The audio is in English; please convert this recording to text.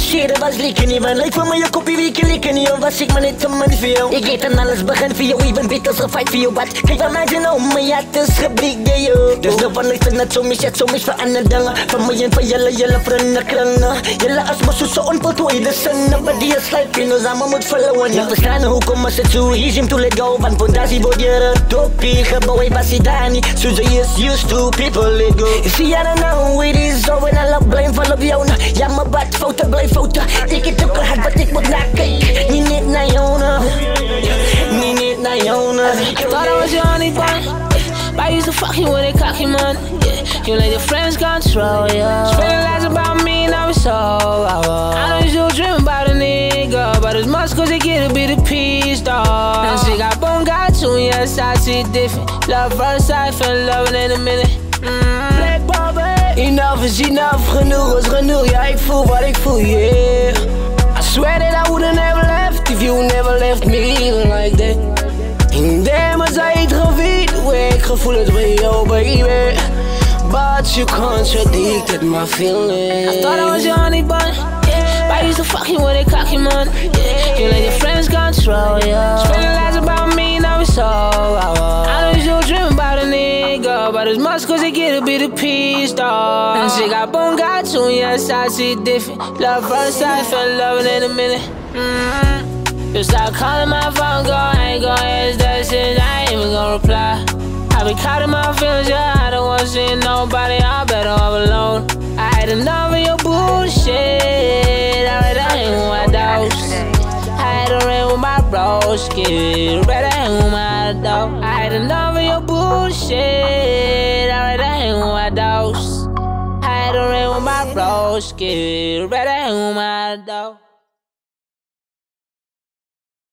scheren was liegen niet. Want lijkt voor mij je kopie wie ik likken niet. Was ik maar net zo man voor jou. Ik eet aan alles begin voor jou. Even beter als gefight voor jou. Wat kijk van mij zijn om. Maar ja, het is geblikt bij jou. Dus de van ik vind het soms het soms veranderd dingen. Van mij en van jullie vrienden kringen. Jullie als me zo onvoltooide zinnen. Maar die is lijp in ons allemaal moet verloren. Ik verstaan hoekom is het zo easy om to let go. Want fondatie wordt je topie. Gebouw was hij daar niet. So they is used to people let go. See I don't know it is zo. En I love blame van op jou. Ja mijn bad fouten blijf fouten. Ik heb ook gehad wat ik moet nakijken. Niet naar jou. Niet naar jou. I thought I was your honey bun, but I used to fuck you with a cocky man. Yeah, you let your friends control you. Spending lies about me, now it's all over. I know you dream about a nigga, but it's much cause they get a bit of peace, dog. And she got bone, got you, yes, I see it different. Love first sight, fell in love in a minute. Black Bobby. Enough is enough, genoeg is genoeg. Ja, ik voel wat ik voel, yeah. I swear that I would've never left if you never left me like that. Damn, als I het geweten, ik gevoel het bij jou, baby. But you contradicted my feelings. I thought I was your honey bun, yeah, but I used to fuck you with a cocky man. Yeah, you let your friends control you. Spending lies about me, now it's all over. I know you dream about a nigga, but it's much cause they get a bit of peace, dog. And she got bone, got you, yes, I see it different. Love first sight, fell in love in a minute. You start calling my phone, girl, I ain't gon' answer that shit, I ain't even gon' reply. I be caught in my feelings, yeah, I don't wanna see nobody, I better off alone. I had enough of your bullshit, I rather hang with my dogs. I had to ring with my broski, rather hang with my dog. I had enough of your bullshit, I rather hang with my dogs. I had to ring with my broski, rather hang with my dog.